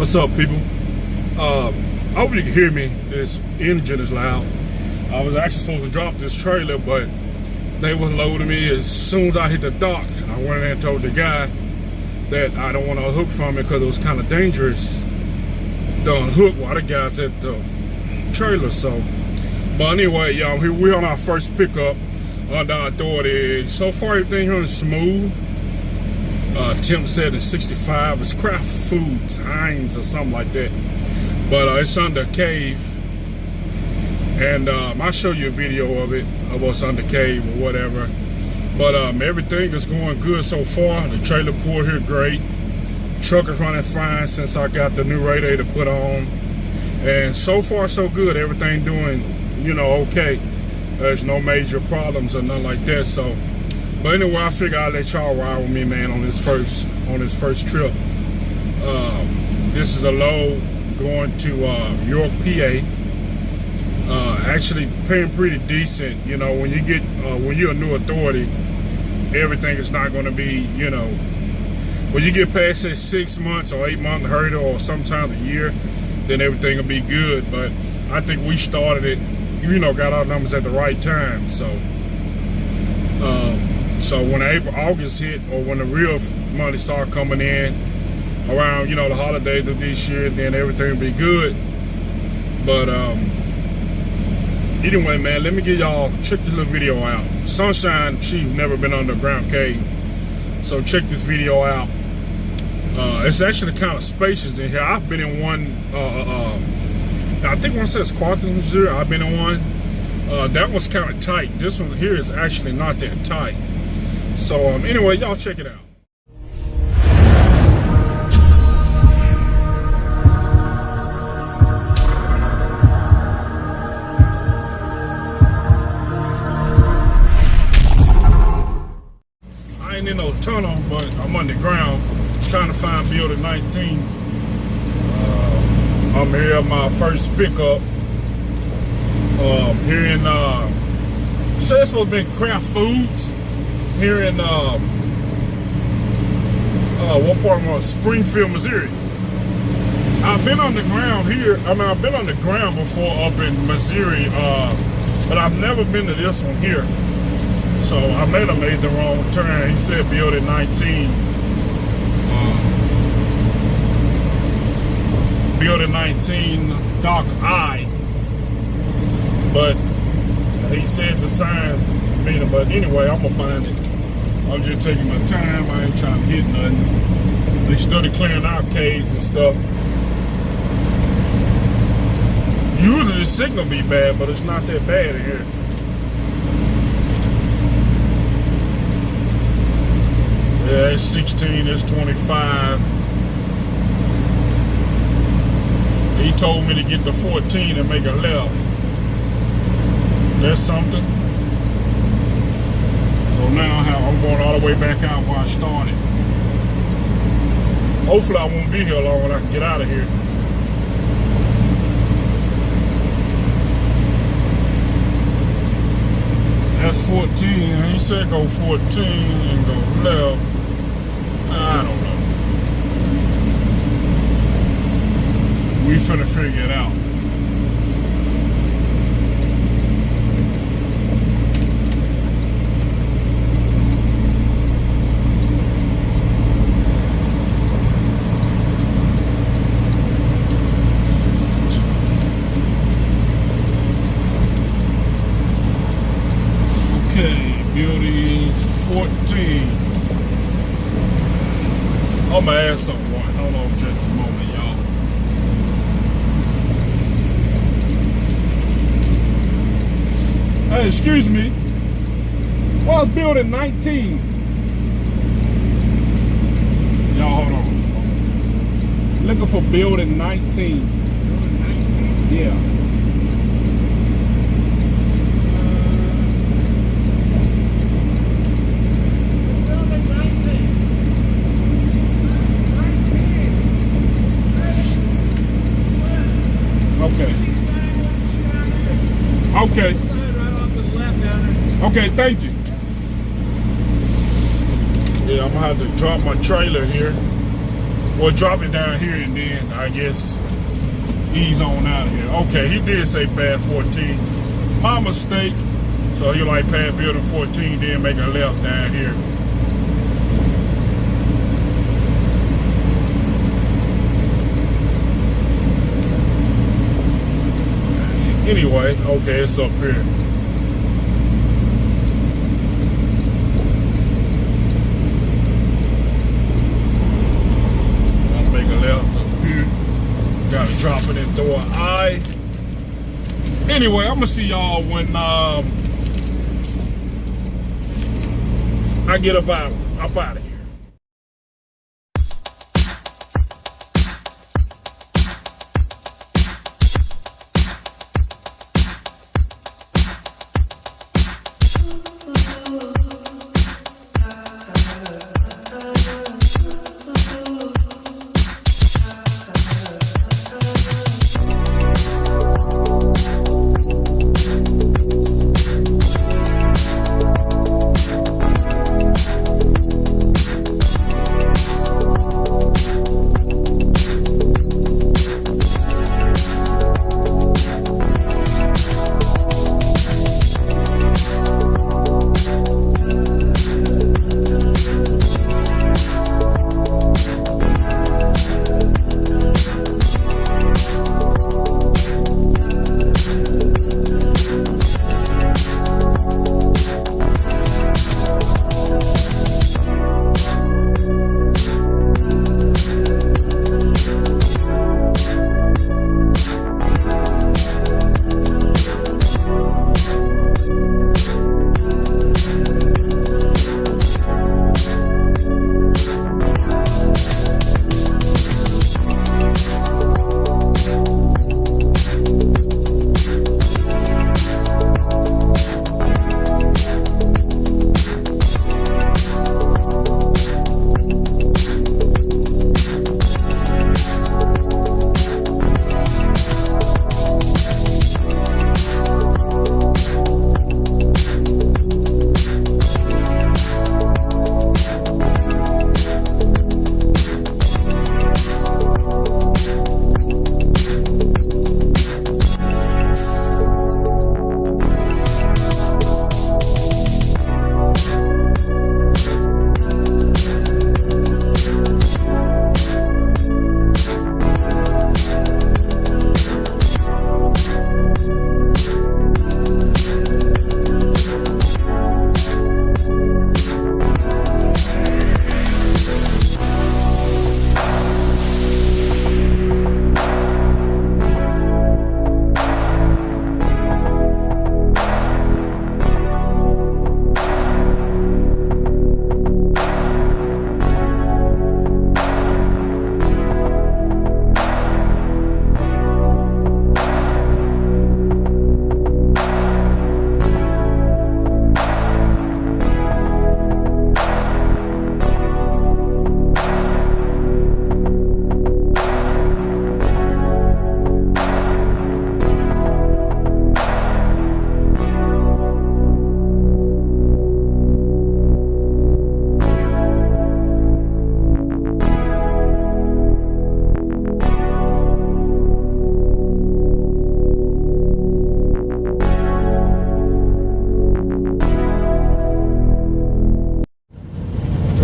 What's up, people? I hope you can hear me. This engine is loud. I was actually supposed to drop this trailer, but they was loading me as soon as I hit the dock. I went in there and told the guy that I don't want to hook from it because it was kind of dangerous to unhook while the guy's at the trailer. So, but anyway, y'all, here we're on our first pickup under our authority. So far, everything here is smooth. Tim said it's 65. It's Kraft Foods, Heinz, or something like that. But it's under cave. And I'll show you a video of it, of what's under cave or whatever. But everything is going good so far. The trailer pool here great. Truck is running fine since I got the new radiator put on. And so far so good. Everything doing, okay. There's no major problems or nothing like that. So, but anyway, I figure I'll let y'all ride with me, man, on this first trip. This is a load going to York, PA. Actually paying pretty decent. When you get when you're a new authority, everything is not going to be, when you get past that 6 months or 8 month hurdle or sometimes a year, then everything will be good. But I think we started it, got our numbers at the right time. So when August hit, or when the real money started coming in around, the holidays of this year, then everything will be good. But anyway, man, let me get y'all, check this little video out. Sunshine, she's never been underground cave, so check this video out. It's actually kind of spacious in here. I've been in one, I think one says Quantum, Missouri. I've been in one. That one's kind of tight. This one here is actually not that tight. So anyway, y'all check it out. I ain't in no tunnel, but I'm underground trying to find building 19. I'm here at my first pickup. Here in so it's supposed to be Kraft Foods here in what part of Springfield, Missouri. I've been underground here. I've been underground before up in Missouri, but I've never been to this one here. So I made the wrong turn. He said building 19. Building 19, Dock I. But he said the signs mean it. But anyway, I'm gonna find it. I'm just taking my time. I ain't trying to hit nothing. They started clearing out caves and stuff. Usually the signal be bad, but it's not that bad in here. Yeah, it's 16, it's 25. He told me to get to 14 and make a left. That's something. So now I'm going all the way back out where I started. Hopefully I won't be here long when I can get out of here. That's 14. He said go 14 and go left. I don't know. We finna figure it out. Okay, building 14. I'm gonna add something. Hold on just a moment, y'all. Hey, excuse me. What's building 19? Y'all, hold on. Looking for building 19. Building 19? Yeah. Okay. Okay, thank you. Yeah, I'm gonna have to drop my trailer here. Well, drop it down here and then I guess ease on out of here. Okay, he did say pad 14. My mistake. So he like pad building 14, then make a left down here. Anyway, okay, it's up here. I'll make a left up here. Gotta drop it and throw an eye. Anyway, I'm gonna see y'all when I get up out of here.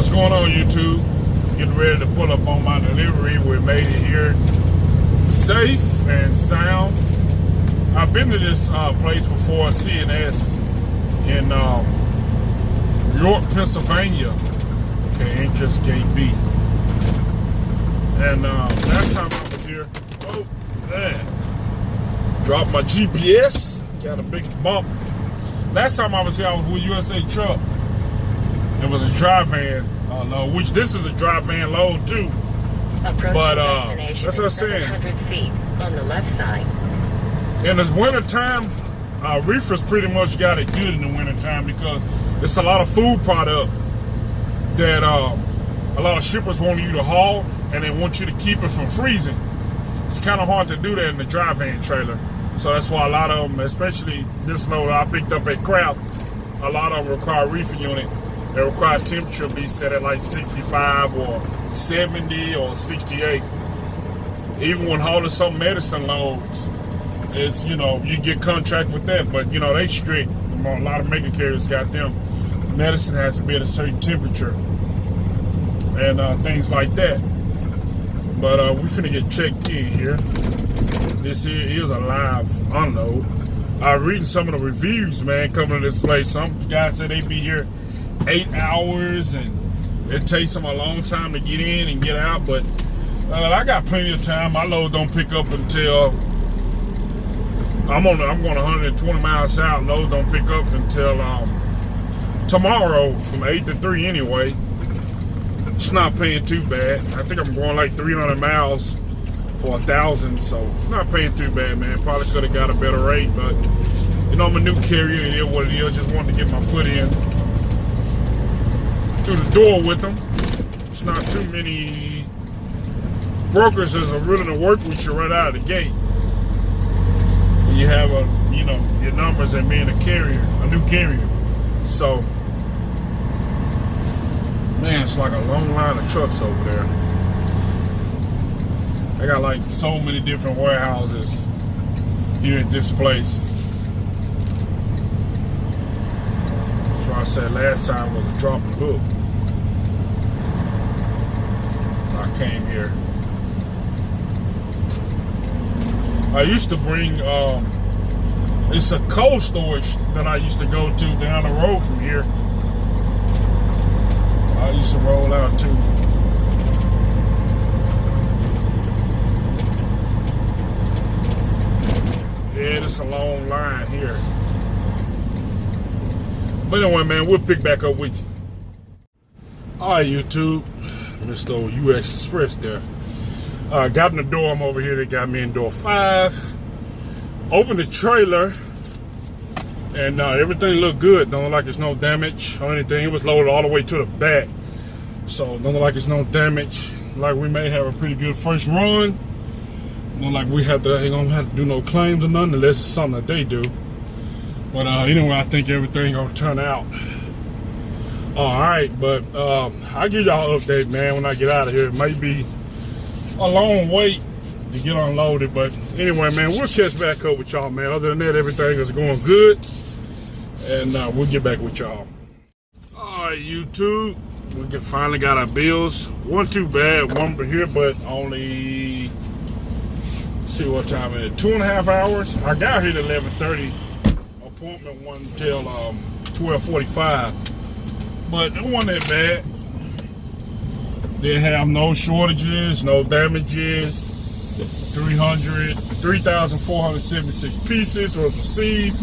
What's going on, YouTube? Getting ready to pull up on my delivery. We made it here safe and sound. I've been to this place before, CNS in York, Pennsylvania. Okay, ain't just can't be. And last time I was here, oh man, dropped my GPS, got a big bump. Last time I was here, I was with USA Truck. It was a dry van load, which this is a dry van load too. Approaching but destination that's what I'm saying. 700 feet on the left side. In this winter time, reefers pretty much got it good in the winter time because it's a lot of food product that a lot of shippers want you to haul, and they want you to keep it from freezing. It's kind of hard to do that in the dry van trailer. So that's why a lot of them, especially this load I picked up at Crap, a lot of them require reefer unit. the required temperature be set at like 65 or 70 or 68. Even when hauling some medicine loads, it's, you know, you get contract with that, but, you know, they strict. A lot of mega carriers got them. Medicine has to be at a certain temperature and things like that. But we finna get checked in here. This here is a live unload. I'm reading some of the reviews, man, coming to this place. Some guys said they be here 8 hours and it takes them a long time to get in and get out, but I got plenty of time. My load don't pick up until I'm going 120 miles out. Load don't pick up until tomorrow from 8 to 3 anyway. It's not paying too bad. I think I'm going like 300 miles for 1,000, so it's not paying too bad, man. Probably could have got a better rate, but you know, I'm a new carrier. It is what it is. Just wanted to get my foot in through the door with them. It's not too many brokers that are willing to work with you right out of the gate. When you have you know, your numbers and being a carrier, a new carrier. So, man, it's like a long line of trucks over there. I got like so many different warehouses here at this place. That's why I said last time was a drop and hook. I came here. I used to bring, it's a cold storage that I used to go to down the road from here. I used to roll out too. Yeah, it's a long line here. But anyway, man, we'll pick back up with you. All right, YouTube. Mr. U.S. Express there. Got in the door. I'm over here. They got me in door 5. Opened the trailer. And everything looked good. Don't look like it's no damage or anything. It was loaded all the way to the back. So don't look like it's no damage. Like we may have a pretty good first run. Don't like we ain't gonna have to do no claims or nothing unless it's something that they do. But anyway, I think everything gonna turn out all right. But I'll give y'all an update, man, when I get out of here. It might be a long wait to get unloaded, but anyway, man, we'll catch back up with y'all, man. Other than that, everything is going good, and we'll get back with y'all. All right, YouTube, we finally got our bills. Wasn't too bad, one per here, but only, let's see what time it is, 2.5 hours. I got here at 11:30. Appointment wasn't until 12:45, but it wasn't that bad. Didn't have no shortages, no damages. 3,476 pieces was received.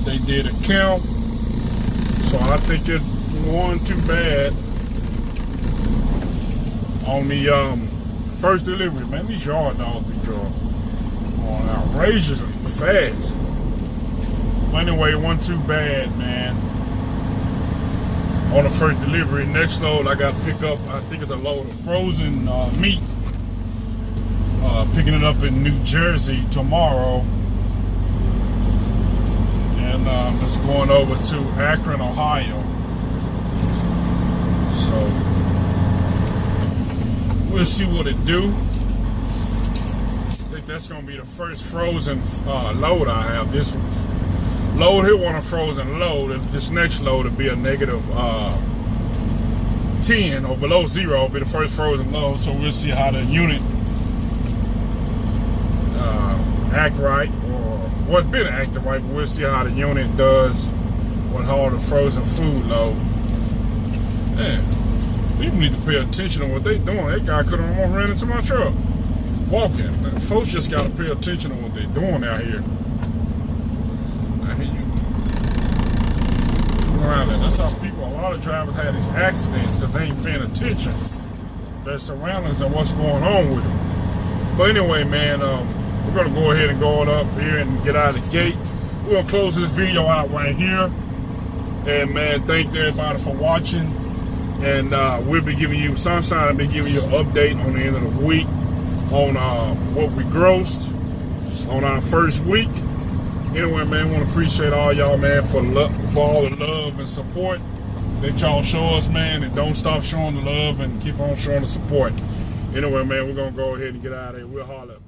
They did a count, so I think it wasn't too bad on the first delivery. Man, these yard dogs be going outrageously fast. But anyway, it wasn't too bad, man. On the first delivery, next load I got to pick up, I think it's a load of frozen meat. Picking it up in New Jersey tomorrow. And it's going over to Akron, Ohio. So we'll see what it do. I think that's going to be the first frozen load I have. This load here wasn't a frozen load. This next load will be a negative 10 or below 0. It'll be the first frozen load. So we'll see how the unit act right, or what's been acting right, but we'll see how the unit does when all the frozen food load. Man, people need to pay attention to what they doing. That guy could have almost ran into my truck walking. Man, folks just got to pay attention to what they're doing out here. I hear you. Around there. That's how people, a lot of drivers have these accidents because they ain't paying attention to their surroundings and what's going on with them. But anyway, man, we're going to go ahead and go on up here and get out of the gate. We're going to close this video out right here. And, man, thank everybody for watching. And we'll be giving you, Sunshine will be giving you an update on the end of the week on what we grossed on our first week. Anyway, man, I want to appreciate all y'all, man, for all the love and support. that y'all show us, man, and don't stop showing the love and keep on showing the support. Anyway, man, we're gonna go ahead and get out of here. We'll holler.